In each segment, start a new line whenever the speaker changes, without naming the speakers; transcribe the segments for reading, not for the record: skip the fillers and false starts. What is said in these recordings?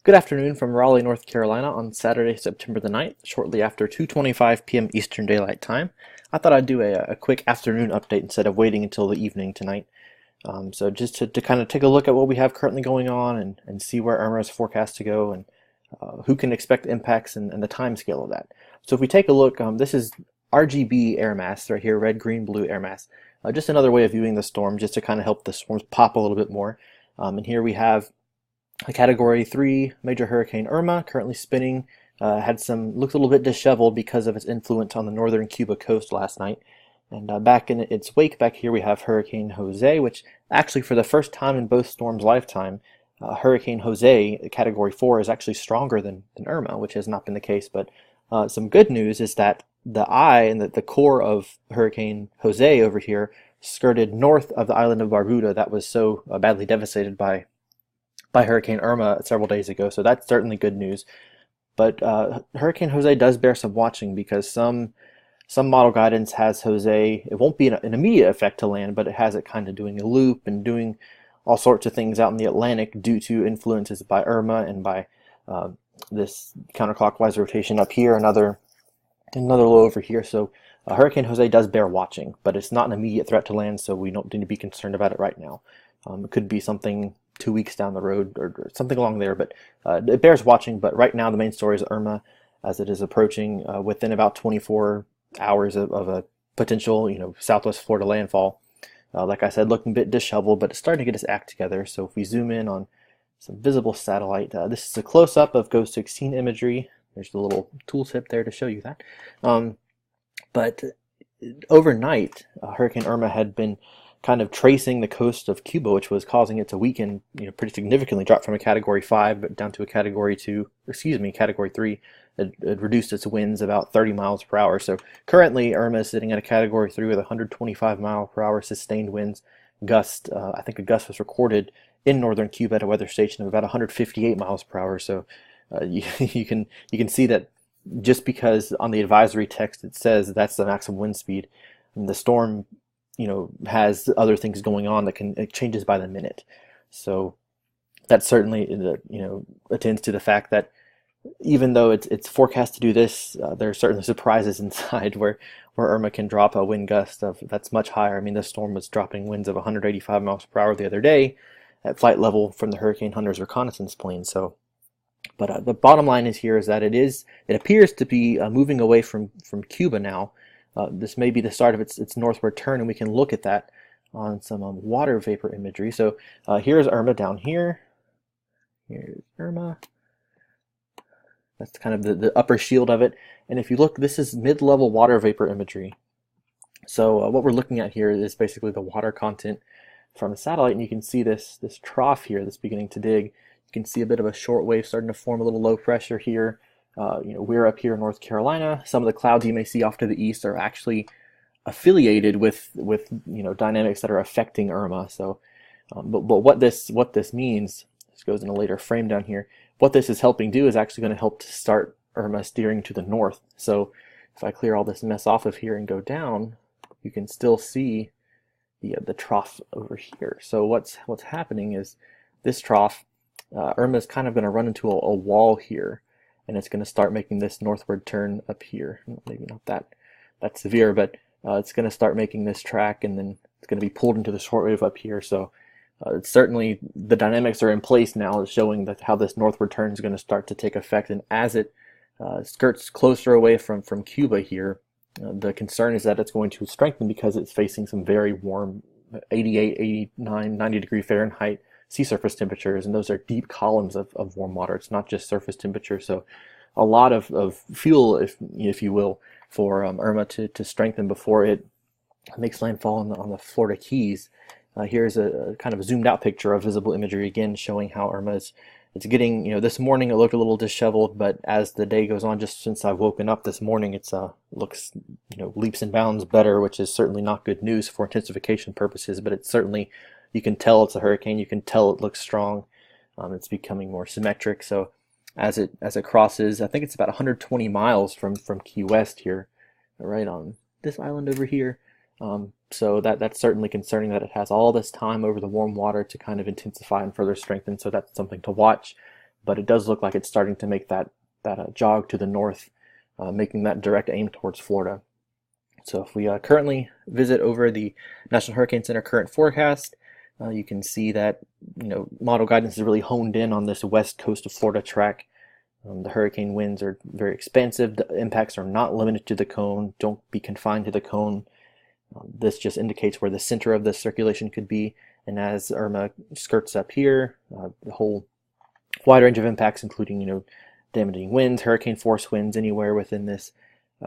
Good afternoon from Raleigh, North Carolina on Saturday, September the 9th, shortly after 2:25 p.m. Eastern Daylight Time. I thought I'd do a quick afternoon update instead of waiting until the evening tonight. So just to kind of take a look at what we have currently going on and see where Irma is forecast to go and who can expect impacts and the time scale of that. So if we take a look, this is RGB air mass right here, red, green, blue air mass. Just another way of viewing the storm, just to kind of help the storms pop a little bit more. And here we have a Category 3 major hurricane Irma, currently spinning, looked a little bit disheveled because of its influence on the northern Cuba coast last night. And back in its wake, back here we have Hurricane Jose, which actually for the first time in both storms' lifetime, Hurricane Jose, Category 4, is actually stronger than Irma, which has not been the case. But some good news is that the eye and the core of Hurricane Jose over here skirted north of the island of Barbuda that was so badly devastated by Hurricane Irma several days ago, so that's certainly good news. But Hurricane Jose does bear some watching because some model guidance has Jose. It won't be an immediate effect to land, but it has it kind of doing a loop and doing all sorts of things out in the Atlantic due to influences by Irma and by this counterclockwise rotation up here, another low over here. So Hurricane Jose does bear watching, but it's not an immediate threat to land, so we don't need to be concerned about it right now. It could be something 2 weeks down the road or something along there, but it bears watching. But right now the main story is Irma, as it is approaching within about 24 hours of a potential southwest Florida landfall. Like I said, looking a bit disheveled, but it's starting to get its act together. So if we zoom in on some visible satellite, this is a close-up of GOES 16 imagery. There's the little tooltip there to show you that. But overnight, Hurricane Irma had been kind of tracing the coast of Cuba, which was causing it to weaken, pretty significantly, drop from a Category 5 but down to a Category 3. It reduced its winds about 30 miles per hour. So currently, Irma is sitting at a Category 3 with 125 mile per hour sustained winds. I think a gust was recorded in northern Cuba at a weather station of about 158 miles per hour. So you can see that just because on the advisory text it says that's the maximum wind speed, and the storm has other things going on that it changes by the minute. So that certainly attends to the fact that even though it's forecast to do this, there are certainly surprises inside where Irma can drop a wind gust that's much higher. I mean, this storm was dropping winds of 185 miles per hour the other day at flight level from the Hurricane Hunter's reconnaissance plane. So, but the bottom line is that it appears to be moving away from Cuba now. This may be the start of its northward turn, and we can look at that on some water vapor imagery. So here's Irma down here. Here's Irma. That's kind of the upper shield of it. And if you look, this is mid-level water vapor imagery. So what we're looking at here is basically the water content from the satellite, and you can see this trough here that's beginning to dig. You can see a bit of a short wave starting to form, a little low pressure here. We're up here in North Carolina. Some of the clouds you may see off to the east are actually affiliated with dynamics that are affecting Irma. So, but what this means, this goes in a later frame down here. What this is helping do is actually going to help to start Irma steering to the north. So, if I clear all this mess off of here and go down, you can still see the trough over here. So what's happening is this trough, Irma is kind of going to run into a wall here, and it's going to start making this northward turn up here. Maybe not that severe, but it's going to start making this track, and then it's going to be pulled into the shortwave up here. So it's certainly, the dynamics are in place now, is showing that how this northward turn is going to start to take effect. And as it skirts closer away from Cuba here, the concern is that it's going to strengthen because it's facing some very warm 88, 89, 90 degree Fahrenheit sea surface temperatures, and those are deep columns of warm water. It's not just surface temperature. So a lot of fuel, if you will, for Irma to strengthen before it makes landfall on the Florida Keys. Here's a kind of zoomed out picture of visible imagery, again showing how Irma it's getting, this morning it looked a little disheveled, but as the day goes on, just since I've woken up this morning, it looks, leaps and bounds better, which is certainly not good news for intensification purposes, but it's certainly, you can tell it's a hurricane, you can tell it looks strong, it's becoming more symmetric. So as it crosses, I think it's about 120 miles from Key West here, right on this island over here. So that's certainly concerning that it has all this time over the warm water to kind of intensify and further strengthen. So that's something to watch. but it does look like it's starting to make that jog to the north, making that direct aim towards Florida. So if we currently visit over the National Hurricane Center current forecast, you can see that model guidance is really honed in on this west coast of Florida track. The hurricane winds are very expansive. The impacts are not limited to the cone. Don't be confined to the cone. This just indicates where the center of the circulation could be. And as Irma skirts up here, the whole wide range of impacts, including damaging winds, hurricane force winds anywhere within this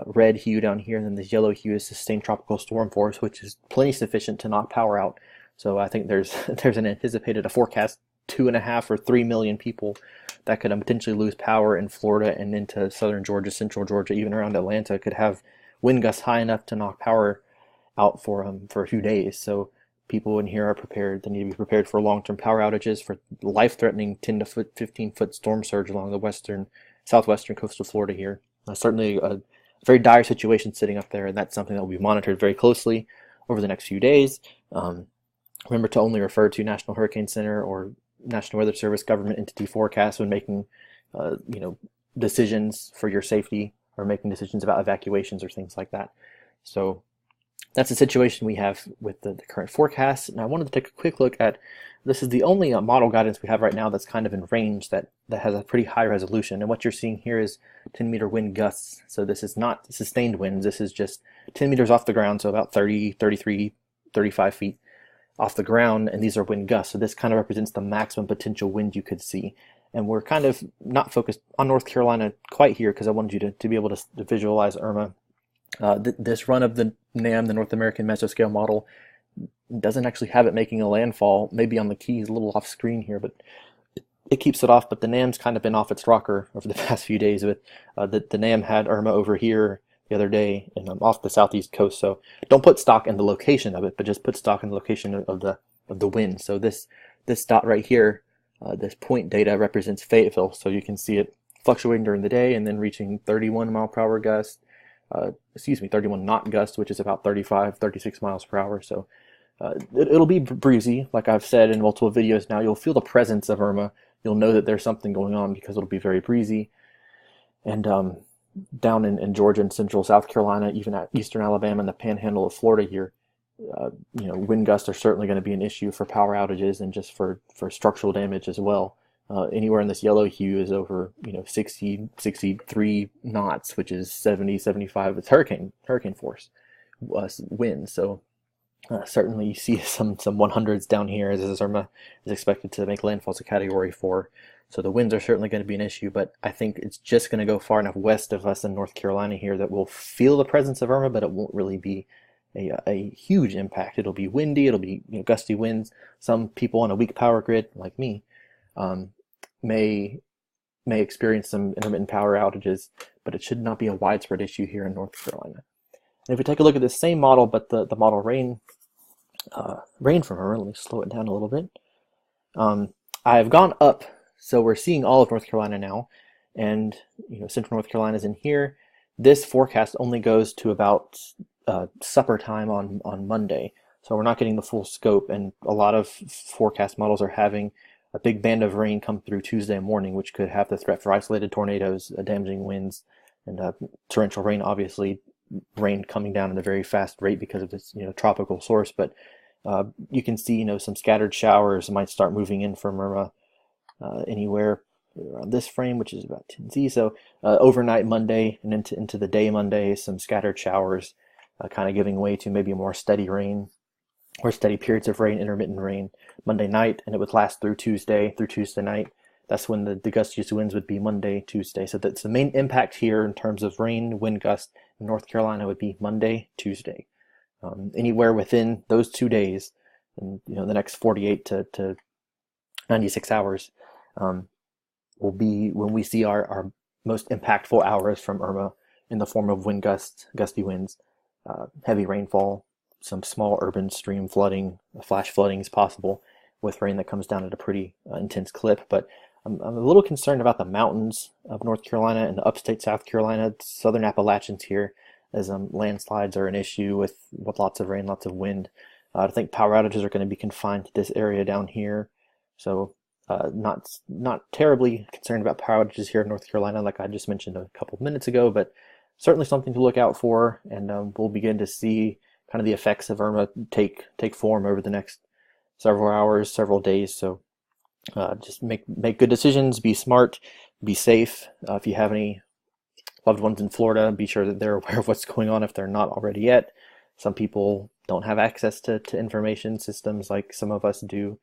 red hue down here, and then this yellow hue is sustained tropical storm force, which is plenty sufficient to knock power out. So I think there's a forecast 2.5 or 3 million people that could potentially lose power in Florida and into southern Georgia, central Georgia, even around Atlanta, could have wind gusts high enough to knock power out for a few days. So people in here are prepared. They need to be prepared for long-term power outages, for life-threatening 10 to 15-foot storm surge along the southwestern coast of Florida here. Certainly a very dire situation sitting up there, and that's something that will be monitored very closely over the next few days. Remember to only refer to National Hurricane Center or National Weather Service government entity forecasts when making decisions for your safety, or making decisions about evacuations or things like that. So that's the situation we have with the current forecast. And I wanted to take a quick look at, this is the only model guidance we have right now that's kind of in range that has a pretty high resolution. And what you're seeing here is 10-meter wind gusts. So this is not sustained winds. This is just 10 meters off the ground, so about 30, 33, 35 feet off the ground, and these are wind gusts. So this kind of represents the maximum potential wind you could see. And we're kind of not focused on North Carolina quite here, because I wanted you to be able to visualize Irma. This run of the NAM, the North American Mesoscale model, doesn't actually have it making a landfall. Maybe on the keys, a little off screen here, but it keeps it off. But the NAM's kind of been off its rocker over the past few days. With the NAM had Irma over here the other day and off the southeast coast. So don't put stock in the location of it, but just put stock in the location of the wind. So this dot right here, this point data represents Fayetteville. So you can see it fluctuating during the day and then reaching 31 mile per hour gust. 31 knot gust, which is about 35, 36 miles per hour. So it'll be breezy. Like I've said in multiple videos now, you'll feel the presence of Irma. You'll know that there's something going on because it'll be very breezy. And down in Georgia and central South Carolina, even at eastern Alabama and the panhandle of Florida here, wind gusts are certainly going to be an issue for power outages and just for structural damage as well. Anywhere in this yellow hue is over 60, 63 knots, which is 70, 75 with hurricane force wind. So certainly you see some 100s down here, as Irma is expected to make landfall as a Category 4. So the winds are certainly going to be an issue, but I think it's just going to go far enough west of us in North Carolina here that we'll feel the presence of Irma, but it won't really be a huge impact. It'll be windy, it'll be gusty winds. Some people on a weak power grid, like me, may experience some intermittent power outages, but it should not be a widespread issue here in North Carolina. And if we take a look at the same model, but the model rain from Irma, let me slow it down a little bit. I have gone up, so we're seeing all of North Carolina now, and Central North Carolina is in here. This forecast only goes to about supper time on Monday, so we're not getting the full scope, and a lot of forecast models are having a big band of rain come through Tuesday morning, which could have the threat for isolated tornadoes, damaging winds, and torrential rain. Obviously, rain coming down at a very fast rate because of this tropical source. But you can see some scattered showers might start moving in from Irma anywhere around this frame, which is about 10Z. So overnight Monday and into the day Monday, some scattered showers, kind of giving way to maybe more steady rain, or steady periods of rain, intermittent rain Monday night, and it would last through Tuesday night. That's when the gustiest winds would be Monday, Tuesday. So that's the main impact here in terms of rain, wind gust in North Carolina would be Monday, Tuesday. Anywhere within those 2 days, and the next 48 to 96 hours, will be when we see our most impactful hours from Irma in the form of wind gusts, gusty winds, heavy rainfall, some small urban stream flooding, flash flooding is possible with rain that comes down at a pretty intense clip. But I'm a little concerned about the mountains of North Carolina and the upstate South Carolina, southern Appalachians here, as landslides are an issue with lots of rain, lots of wind. I think power outages are going to be confined to this area down here. So Not terribly concerned about power outages here in North Carolina, like I just mentioned a couple of minutes ago, but certainly something to look out for, and we'll begin to see kind of the effects of Irma take form over the next several hours, several days. So just make good decisions, be smart, be safe. If you have any loved ones in Florida, be sure that they're aware of what's going on if they're not already yet. Some people don't have access to information systems like some of us do.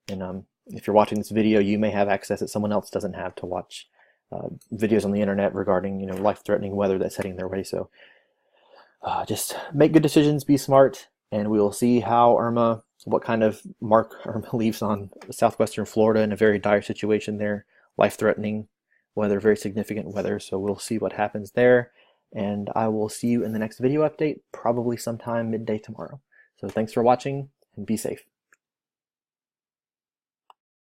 And if you're watching this video, you may have access that someone else doesn't have to watch videos on the internet regarding, life-threatening weather that's heading their way. So just make good decisions, be smart, and we will see what kind of mark Irma leaves on southwestern Florida in a very dire situation there, life-threatening weather, very significant weather. So we'll see what happens there, and I will see you in the next video update, probably sometime midday tomorrow. So thanks for watching, and be safe.